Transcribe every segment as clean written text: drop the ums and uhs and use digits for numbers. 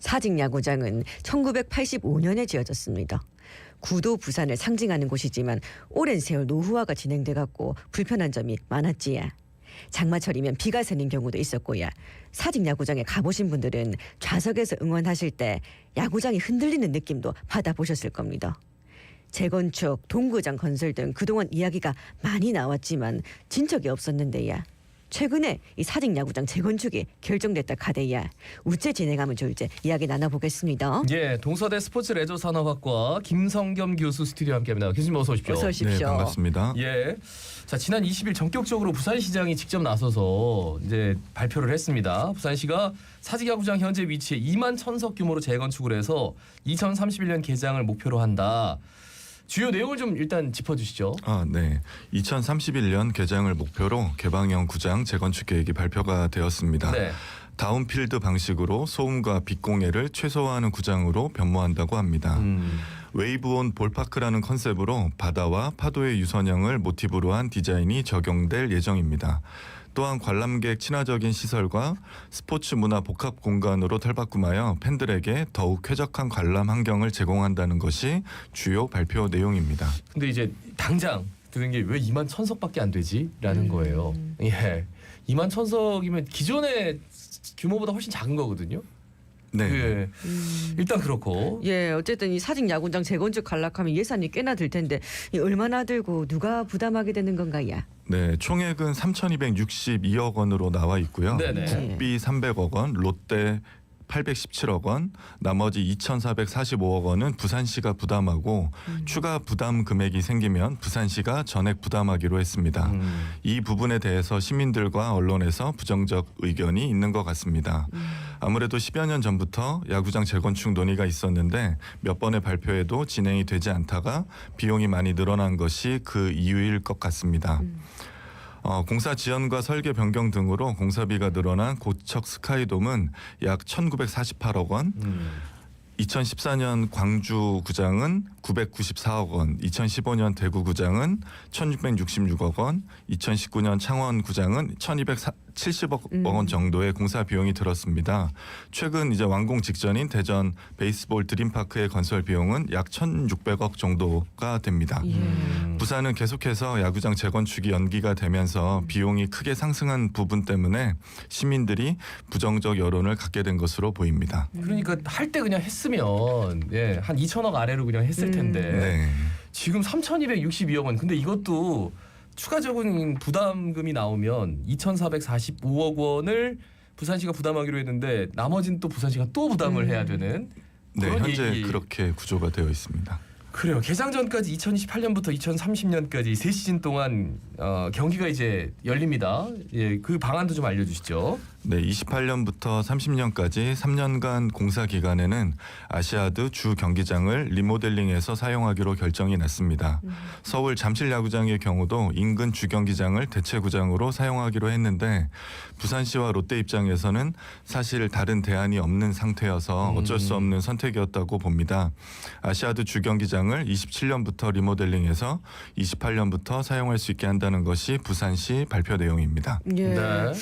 사직야구장은 1985년에 지어졌습니다. 구도 부산을 상징하는 곳이지만 오랜 세월 노후화가 진행돼갖고 불편한 점이 많았지야. 장마철이면 비가 새는 경우도 있었고야. 사직야구장에 가보신 분들은 좌석에서 응원하실 때 야구장이 흔들리는 느낌도 받아보셨을 겁니다. 재건축, 동구장 건설 등 그동안 이야기가 많이 나왔지만 진척이 없었는데야. 최근에 이 사직야구장 재건축이 결정됐다 카대야. 우째 진행하면 좋을지 이야기 나눠보겠습니다. 예, 동서대 스포츠레저산업학과 김성겸 교수 스튜디오 함께합니다. 교수님 어서 오십시오. 어서 오십시오. 네, 반갑습니다. 예, 자 지난 20일 전격적으로 부산시장이 직접 나서서 이제 발표를 했습니다. 부산시가 사직야구장 현재 위치에 2만 1,000석 규모로 재건축을 해서 2031년 개장을 목표로 한다. 주요 내용을 좀 일단 짚어주시죠. 네. 2031년 개장을 목표로 개방형 구장 재건축 계획이 발표가 되었습니다. 네. 다운필드 방식으로 소음과 빛 공해를 최소화하는 구장으로 변모한다고 합니다. 웨이브온 볼파크라는 컨셉으로 바다와 파도의 유선형을 모티브로 한 디자인이 적용될 예정입니다. 또한 관람객 친화적인 시설과 스포츠 문화 복합 공간으로 탈바꿈하여 팬들에게 더욱 쾌적한 관람 환경을 제공한다는 것이 주요 발표 내용입니다. 근데 이제 당장 드는 게 왜 2만 1,000석밖에 안 되지라는 거예요. 예, 2만 1,000석이면 기존의 규모보다 훨씬 작은 거거든요. 네. 예. 일단 그렇고. 예, 어쨌든 이 사직야구장 재건축 갈락하면 예산이 꽤나 들 텐데 이 얼마나 들고 누가 부담하게 되는 건가야? 네, 총액은 3,262억 원으로 나와 있고요. 네네. 국비 300억 원, 롯데 817억 원, 나머지 2,445억 원은 부산시가 부담하고 추가 부담 금액이 생기면 부산시가 전액 부담하기로 했습니다. 이 부분에 대해서 시민들과 언론에서 부정적 의견이 있는 것 같습니다. 아무래도 10여 년 전부터 야구장 재건축 논의가 있었는데 몇 번의 발표에도 진행이 되지 않다가 비용이 많이 늘어난 것이 그 이유일 것 같습니다. 공사 지연과 설계 변경 등으로 공사비가 늘어난 고척 스카이돔은 약 1,948억 원, 2014년 광주구장은 994억 원, 2015년 대구구장은 1,666억 원, 2019년 창원구장은 1,270억 원 정도의 공사 비용이 들었습니다. 최근 이제 완공 직전인 대전 베이스볼 드림파크의 건설 비용은 약 1,600억 정도가 됩니다. 부산은 계속해서 야구장 재건축이 연기가 되면서 비용이 크게 상승한 부분 때문에 시민들이 부정적 여론을 갖게 된 것으로 보입니다. 그러니까 할 때 그냥 했으면 예, 한 2천억 아래로 그냥 했을 텐데 네. 지금 3,262억 원. 근데 이것도 추가적인 부담금이 나오면 2,445억 원을 부산시가 부담하기로 했는데 나머지는 또 부산시가 또 부담을 해야 되는 네, 그런 현재 얘기. 그렇게 구조가 되어 있습니다. 그래요. 개장 전까지 2028년부터 2030년까지 3시즌 동안 경기가 이제 열립니다. 예, 그 방안도 좀 알려주시죠. 네, 28년부터 30년까지 3년간 공사 기간에는 아시아드 주 경기장을 리모델링해서 사용하기로 결정이 났습니다. 서울 잠실야구장의 경우도 인근 주 경기장을 대체 구장으로 사용하기로 했는데 부산시와 롯데 입장에서는 사실 다른 대안이 없는 상태여서 어쩔 수 없는 선택이었다고 봅니다. 아시아드 주 경기장을 27년부터 리모델링해서 28년부터 사용할 수 있게 한다는 것이 부산시 발표 내용입니다. 예. 네.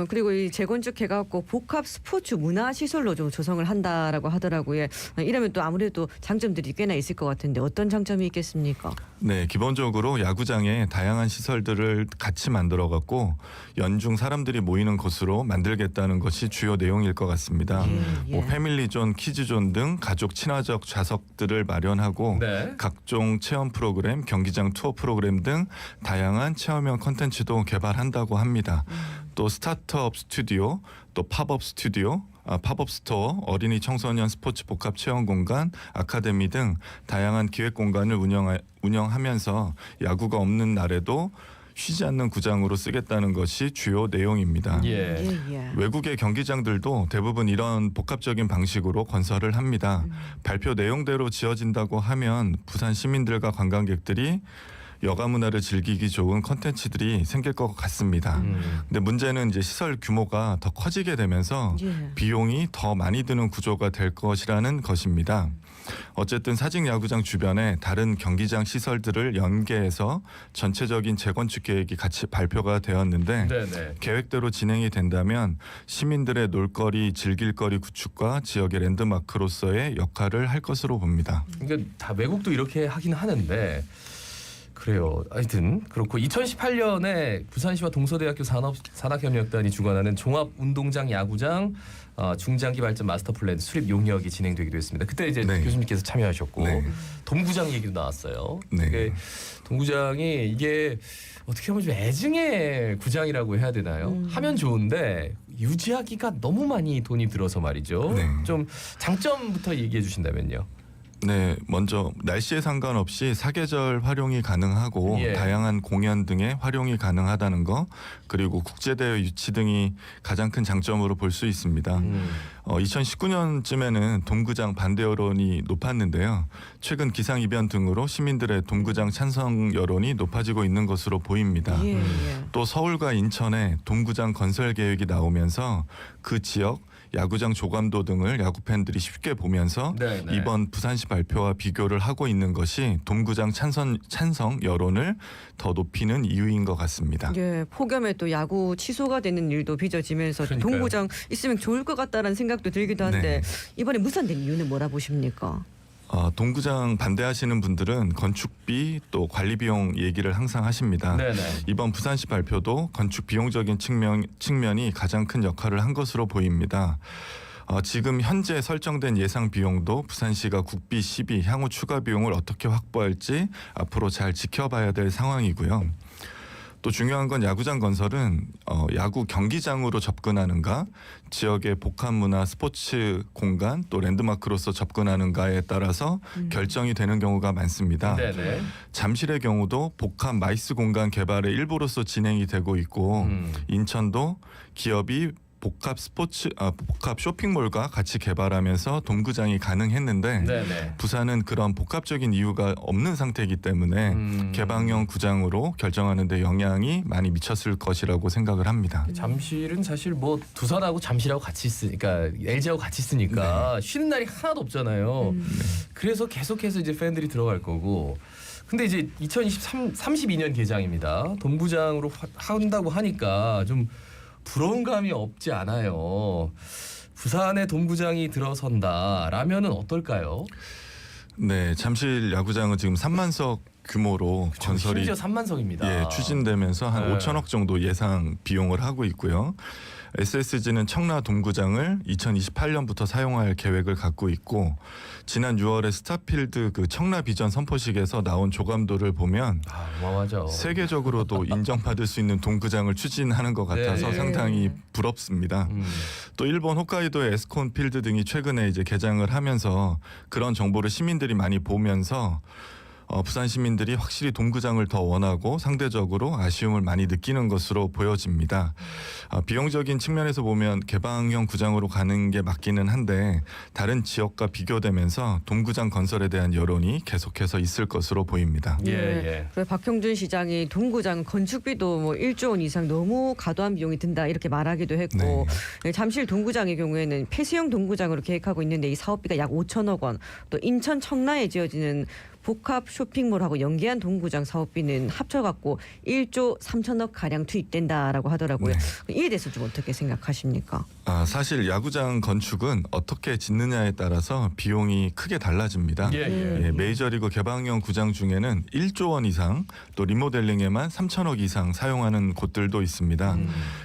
그리고 이 재건축해갖고 복합 스포츠 문화 시설로 좀 조성을 한다라고 하더라고요. 이러면 또 아무래도 장점들이 꽤나 있을 것 같은데 어떤 장점이 있겠습니까? 네, 기본적으로 야구장에 다양한 시설들을 같이 만들어갖고 연중 사람들이 모이는 곳으로 만들겠다는 것이 주요 내용일 것 같습니다. 뭐 패밀리존, 키즈존 등 가족 친화적 좌석들을 마련하고 네. 각종 체험 프로그램, 경기장 투어 프로그램 등 다양한 체험형 콘텐츠도 개발한다고 합니다. 또 스타트업 스튜디오, 또 팝업 스튜디오, 팝업 스토어, 어린이 청소년 스포츠 복합 체험 공간, 아카데미 등 다양한 기획 공간을 운영하면서 야구가 없는 날에도 쉬지 않는 구장으로 쓰겠다는 것이 주요 내용입니다. 예. 외국의 경기장들도 대부분 이런 복합적인 방식으로 건설을 합니다. 발표 내용대로 지어진다고 하면 부산 시민들과 관광객들이 여가 문화를 즐기기 좋은 콘텐츠들이 생길 것 같습니다. 근데 문제는 이제 시설 규모가 더 커지게 되면서 예. 비용이 더 많이 드는 구조가 될 것이라는 것입니다. 어쨌든 사직 야구장 주변에 다른 경기장 시설들을 연계해서 전체적인 재건축 계획이 같이 발표가 되었는데 네네. 계획대로 진행이 된다면 시민들의 놀거리, 즐길거리 구축과 지역의 랜드마크로서의 역할을 할 것으로 봅니다. 그러니까 다 외국도 이렇게 하긴 하는데 그래요. 하여튼 그렇고 2018년에 부산시와 동서대학교 산학협력단이 주관하는 종합운동장 야구장 중장기 발전 마스터 플랜 수립 용역이 진행되기도 했습니다. 그때 이제 네. 교수님께서 참여하셨고 네. 동구장 얘기도 나왔어요. 네. 이게 동구장이 이게 어떻게 보면 좀 애증의 구장이라고 해야 되나요? 하면 좋은데 유지하기가 너무 많이 돈이 들어서 말이죠. 네. 좀 장점부터 얘기해 주신다면요. 네, 먼저 날씨에 상관없이 사계절 활용이 가능하고 예. 다양한 공연 등의 활용이 가능하다는 거, 그리고 국제대회 유치 등이 가장 큰 장점으로 볼 수 있습니다. 2019년쯤에는 동구장 반대 여론이 높았는데요. 최근 기상 이변 등으로 시민들의 동구장 찬성 여론이 높아지고 있는 것으로 보입니다. 예, 예. 또 서울과 인천에 동구장 건설 계획이 나오면서 그 지역 야구장 조감도 등을 야구 팬들이 쉽게 보면서 네, 네. 이번 부산시 발표와 비교를 하고 있는 것이 동구장 찬성 여론을 더 높이는 이유인 것 같습니다. 예, 폭염에 또 야구 취소가 되는 일도 빚어지면서 그러니까요. 동구장 있으면 좋을 것 같다라는 생각도 들기도 한데 네. 이번에 무산된 이유는 뭐라 보십니까? 동구장 반대하시는 분들은 건축비 또 관리 비용 얘기를 항상 하십니다. 네네. 이번 부산시 발표도 건축 비용적인 측면이 가장 큰 역할을 한 것으로 보입니다. 지금 현재 설정된 예상 비용도 부산시가 국비, 시비, 향후 추가 비용을 어떻게 확보할지 앞으로 잘 지켜봐야 될 상황이고요. 또 중요한 건 야구장 건설은 야구 경기장으로 접근하는가, 지역의 복합문화 스포츠 공간 또 랜드마크로서 접근하는가에 따라서 결정이 되는 경우가 많습니다. 네네. 잠실의 경우도 복합 마이스 공간 개발의 일부로서 진행이 되고 있고 인천도 기업이 복합 쇼핑몰과 같이 개발하면서 동구장이 가능했는데 네네. 부산은 그런 복합적인 이유가 없는 상태이기 때문에 개방형 구장으로 결정하는 데 영향이 많이 미쳤을 것이라고 생각을 합니다. 잠실은 사실 뭐 두산하고 잠실하고 같이 있으니까 LG하고 같이 있으니까 쉬는 날이 하나도 없잖아요. 그래서 계속해서 이제 팬들이 들어갈 거고. 근데 이제 32년 개장입니다. 동구장으로 한다고 하니까 좀 부러운 감이 없지 않아요. 부산의 동구장이 들어선다라면은 어떨까요? 네, 잠실 야구장은 지금 3만석 규모로 건설이 심지어 3만석입니다. 추진되면서 한 네. 5천억 정도 예상 비용을 하고 있고요. SSG는 청라 동구장을 2028년부터 사용할 계획을 갖고 있고 지난 6월에 스타필드 그 청라 비전 선포식에서 나온 조감도를 보면 어마어마하죠. 세계적으로도 인정받을 수 있는 동구장을 추진하는 것 같아서 네. 상당히 부럽습니다. 또 일본 홋카이도의 에스콘 필드 등이 최근에 이제 개장을 하면서 그런 정보를 시민들이 많이 보면서 부산 시민들이 확실히 동구장을 더 원하고 상대적으로 아쉬움을 많이 느끼는 것으로 보여집니다. 비용적인 측면에서 보면 개방형 구장으로 가는 게 맞기는 한데 다른 지역과 비교되면서 동구장 건설에 대한 여론이 계속해서 있을 것으로 보입니다. 예. 그리고 박형준 시장이 동구장 건축비도 뭐 1조 원 이상 너무 과도한 비용이 든다 이렇게 말하기도 했고 잠실 동구장의 경우에는 폐쇄형 동구장으로 계획하고 있는데 이 사업비가 약 5천억 원, 또 인천 청라에 지어지는 복합 쇼핑몰하고 연계한 동구장 사업비는 합쳐갖고 1조 3천억 가량 투입된다라고 하더라고요. 이에 대해서 좀 어떻게 생각하십니까? 사실 야구장 건축은 어떻게 짓느냐에 따라서 비용이 크게 달라집니다. 예. 메이저리그 개방형 구장 중에는 1조 원 이상 또 리모델링에만 3천억 이상 사용하는 곳들도 있습니다.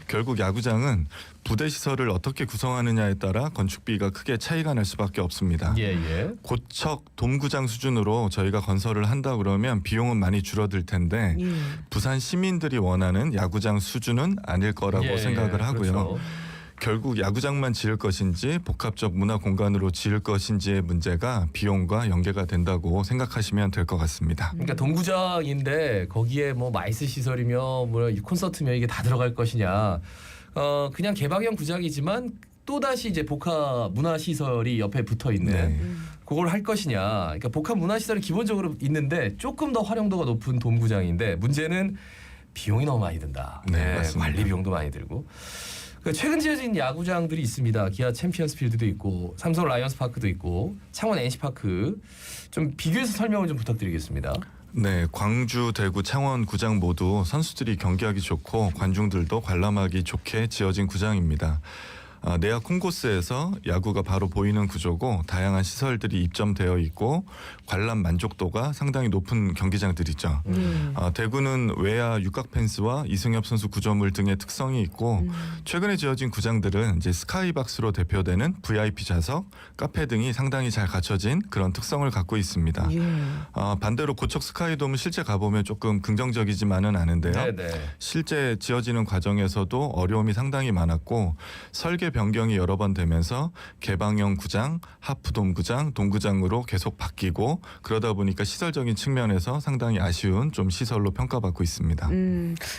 결국 야구장은 부대 시설을 어떻게 구성하느냐에 따라 건축비가 크게 차이가 날 수밖에 없습니다. 예. 고척 돔구장 수준으로 저희가 건설을 한다 그러면 비용은 많이 줄어들 텐데 부산 시민들이 원하는 야구장 수준은 아닐 거라고 생각을 하고요. 그렇죠. 결국 야구장만 지을 것인지 복합적 문화 공간으로 지을 것인지의 문제가 비용과 연계가 된다고 생각하시면 될 것 같습니다. 그러니까 동구장인데 거기에 뭐 마이스 시설이며 뭐 콘서트며 이게 다 들어갈 것이냐? 그냥 개방형 구장이지만 또다시 이제 복합 문화시설이 옆에 붙어 있는 네. 그걸 할 것이냐. 그러니까 복합 문화시설은 기본적으로 있는데 조금 더 활용도가 높은 돔구장인데 문제는 비용이 너무 많이 든다. 네, 맞습니다. 관리 비용도 많이 들고. 그러니까 최근 지어진 야구장들이 있습니다. 기아 챔피언스 필드도 있고 삼성 라이언스 파크도 있고 창원 NC 파크. 좀 비교해서 설명을 좀 부탁드리겠습니다. 네, 광주, 대구, 창원 구장 모두 선수들이 경기하기 좋고 관중들도 관람하기 좋게 지어진 구장입니다. 내야 콩코스에서 야구가 바로 보이는 구조고 다양한 시설들이 입점되어 있고 관람 만족도가 상당히 높은 경기장들이죠. 대구는 외야 육각 펜스와 이승엽 선수 구조물 등의 특성이 있고 최근에 지어진 구장들은 이제 스카이박스로 대표되는 VIP 좌석, 카페 등이 상당히 잘 갖춰진 그런 특성을 갖고 있습니다. 반대로 고척 스카이돔은 실제 가보면 조금 긍정적이지만은 않은데요. 네네. 실제 지어지는 과정에서도 어려움이 상당히 많았고 설계 변경이 여러 번 되면서 개방형 구장, 하프돔 구장, 동구장으로 계속 바뀌고 그러다 보니까 시설적인 측면에서 상당히 아쉬운 좀 시설로 평가받고 있습니다.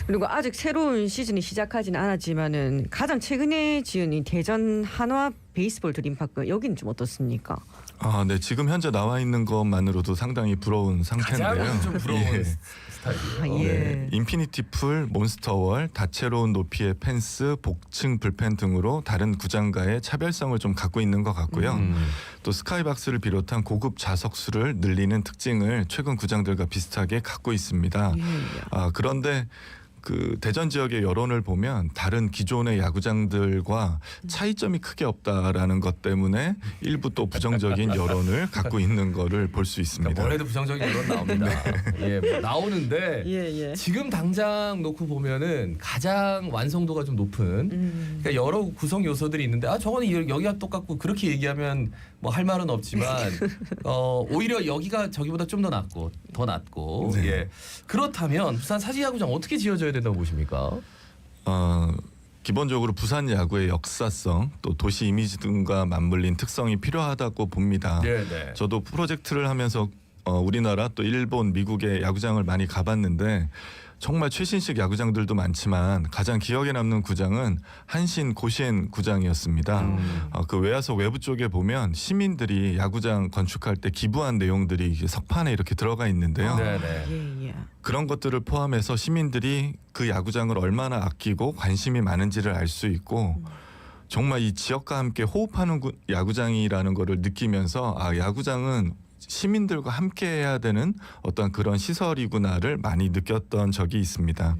그리고 아직 새로운 시즌이 시작하지는 않았지만은 가장 최근에 지은 이 대전 한화 베이스볼 드림파크 여기는 좀 어떻습니까? 네, 지금 현재 나와 있는 것만으로도 상당히 부러운 상태인데요. 가장 좀 부러운 예. 스타일이에요. 예. 네, 인피니티 풀, 몬스터월, 다채로운 높이의 펜스, 복층 불펜 등으로 다른 구장과의 차별성을 좀 갖고 있는 것 같고요. 또 스카이박스를 비롯한 고급 좌석수를 늘리는 특징을 최근 구장들과 비슷하게 갖고 있습니다. 그런데 그 대전 지역의 여론을 보면 다른 기존의 야구장들과 차이점이 크게 없다라는 것 때문에 일부 또 부정적인 여론을 갖고 있는 거를 볼 수 있습니다. 뭘 해도 부정적인 여론 나옵니다. 예, 뭐 나오는데 예. 지금 당장 놓고 보면은 가장 완성도가 좀 높은 그러니까 여러 구성 요소들이 있는데 저거는 여기가 똑같고 그렇게 얘기하면 뭐 할 말은 없지만 오히려 여기가 저기보다 좀 더 낫고 네. 예. 그렇다면 부산 사직야구장 어떻게 지어져야 된다고 보십니까? 기본적으로 부산 야구의 역사성 또 도시 이미지 등과 맞물린 특성이 필요하다고 봅니다. 네. 저도 프로젝트를 하면서 우리나라 또 일본, 미국의 야구장을 많이 가봤는데 정말 최신식 야구장들도 많지만 가장 기억에 남는 구장은 한신 고시엔 구장이었습니다. 그 외야석 외부 쪽에 보면 시민들이 야구장 건축할 때 기부한 내용들이 이게 석판에 이렇게 들어가 있는데요. 네. 예. 그런 것들을 포함해서 시민들이 그 야구장을 얼마나 아끼고 관심이 많은지를 알 수 있고 정말 이 지역과 함께 호흡하는 야구장이라는 거를 느끼면서 야구장은 시민들과 함께 해야 되는 어떤 그런 시설이구나를 많이 느꼈던 적이 있습니다.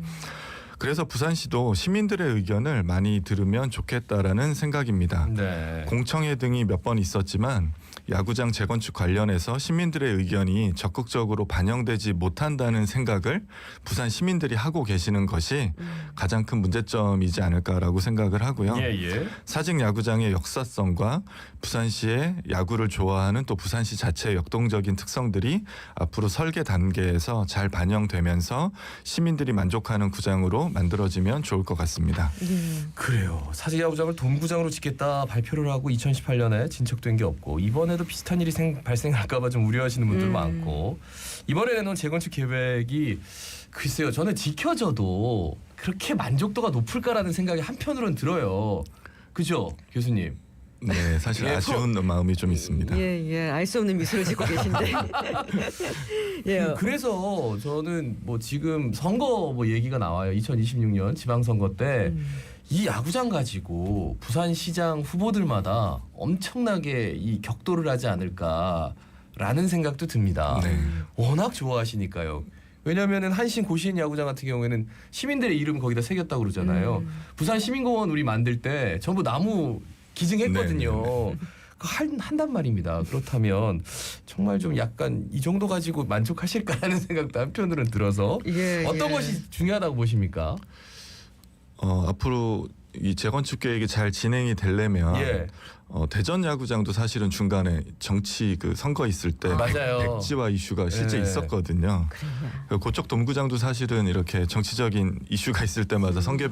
그래서 부산시도 시민들의 의견을 많이 들으면 좋겠다라는 생각입니다. 네. 공청회 등이 몇 번 있었지만 야구장 재건축 관련해서 시민들의 의견이 적극적으로 반영되지 못한다는 생각을 부산 시민들이 하고 계시는 것이 가장 큰 문제점이지 않을까라고 생각을 하고요. 예. 사직 야구장의 역사성과 부산시의 야구를 좋아하는 또 부산시 자체의 역동적인 특성들이 앞으로 설계 단계에서 잘 반영되면서 시민들이 만족하는 구장으로 만들어지면 좋을 것 같습니다. 그래요. 사직야구장을 돔구장으로 짓겠다 발표를 하고 2018년에 진척된 게 없고 이번에도 비슷한 일이 발생할까 봐 좀 우려하시는 분들 많고 이번에 내놓은 재건축 계획이 글쎄요. 저는 지켜져도 그렇게 만족도가 높을까라는 생각이 한편으로는 들어요. 그죠? 교수님. 네, 사실 예, 아쉬운 마음이 좀 있습니다. 예. 알 수 없는 미소를 짓고 계신데. 예. 그래서 저는 뭐 지금 선거 뭐 얘기가 나와요. 2026년 지방선거 때 이 야구장 가지고 부산시장 후보들마다 엄청나게 이 격돌을 하지 않을까라는 생각도 듭니다. 네. 워낙 좋아하시니까요. 왜냐하면은 한신 고시엔 야구장 같은 경우에는 시민들의 이름 거기다 새겼다고 그러잖아요. 부산 시민공원 우리 만들 때 전부 나무 기증했거든요. 한단 말입니다. 그렇다면 정말 좀 약간 이 정도 가지고 만족하실까라는 생각도 한편으로는 들어서 어떤 것이 중요하다고 보십니까? 앞으로 이 재건축 계획이 잘 진행이 되려면 대전 야구장도 사실은 중간에 정치 그 선거 있을 때 맞아요. 백지화 이슈가 실제 있었거든요. 고척 돔구장도 사실은 이렇게 정치적인 이슈가 있을 때마다 설계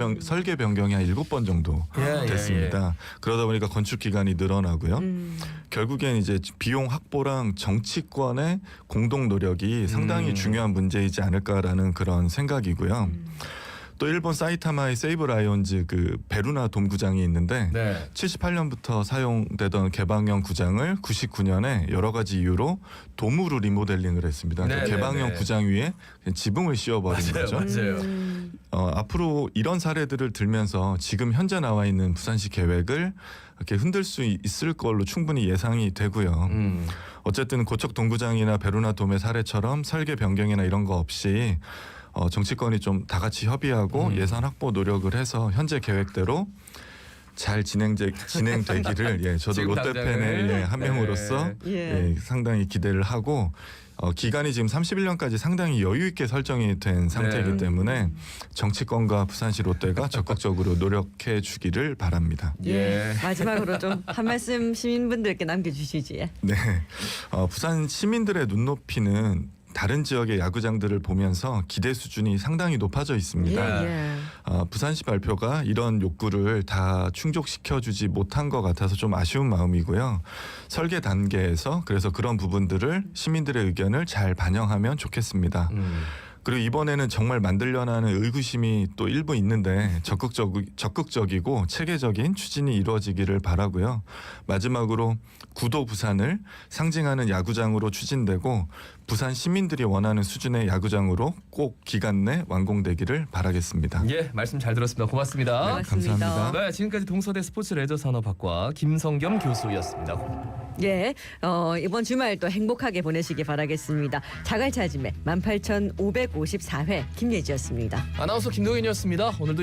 변경이 한 7번 정도 됐습니다. 그러다 보니까 건축 기간이 늘어나고요. 결국엔 이제 비용 확보랑 정치권의 공동 노력이 상당히 중요한 문제이지 않을까라는 그런 생각이고요. 또 일본 사이타마의 세이브 라이온즈 그 베루나 돔구장이 있는데 네. 78년부터 사용되던 개방형 구장을 99년에 여러 가지 이유로 돔으로 리모델링을 했습니다. 그러니까 네, 개방형 네, 네. 구장 위에 지붕을 씌워버린 맞아요, 거죠. 맞아요. 앞으로 이런 사례들을 들면서 지금 현재 나와 있는 부산시 계획을 이렇게 흔들 수 있을 걸로 충분히 예상이 되고요. 어쨌든 고척 동구장이나 베루나 돔의 사례처럼 설계 변경이나 이런 거 없이 정치권이 좀 다 같이 협의하고 예산 확보 노력을 해서 현재 계획대로 잘 진행되기를 예, 저도 지금 롯데팬의 당장은. 한 명으로서 예. 예, 상당히 기대를 하고 기간이 지금 31년까지 상당히 여유 있게 설정이 된 상태이기 네. 때문에 정치권과 부산시 롯데가 적극적으로 노력해 주기를 바랍니다. 예. 마지막으로 좀 한 말씀 시민분들께 남겨주시지. 네, 부산 시민들의 눈높이는 다른 지역의 야구장들을 보면서 기대 수준이 상당히 높아져 있습니다. 예. 부산시 발표가 이런 욕구를 다 충족시켜주지 못한 것 같아서 좀 아쉬운 마음이고요. 설계 단계에서 그래서 그런 부분들을 시민들의 의견을 잘 반영하면 좋겠습니다. 그리고 이번에는 정말 만들려는 하는 의구심이 또 일부 있는데 적극적이고 체계적인 추진이 이루어지기를 바라고요. 마지막으로 구도 부산을 상징하는 야구장으로 추진되고 부산 시민들이 원하는 수준의 야구장으로 꼭 기간 내 완공되기를 바라겠습니다. 예, 말씀 잘 들었습니다. 고맙습니다. 감사합니다. 네, 지금까지 동서대 스포츠 레저 산업학과 김성겸 교수였습니다. 예, 이번 주말 또 행복하게 보내시기 바라겠습니다. 자갈차짐의 18,554회 김예지였습니다. 아나운서 김동현이었습니다. 오늘도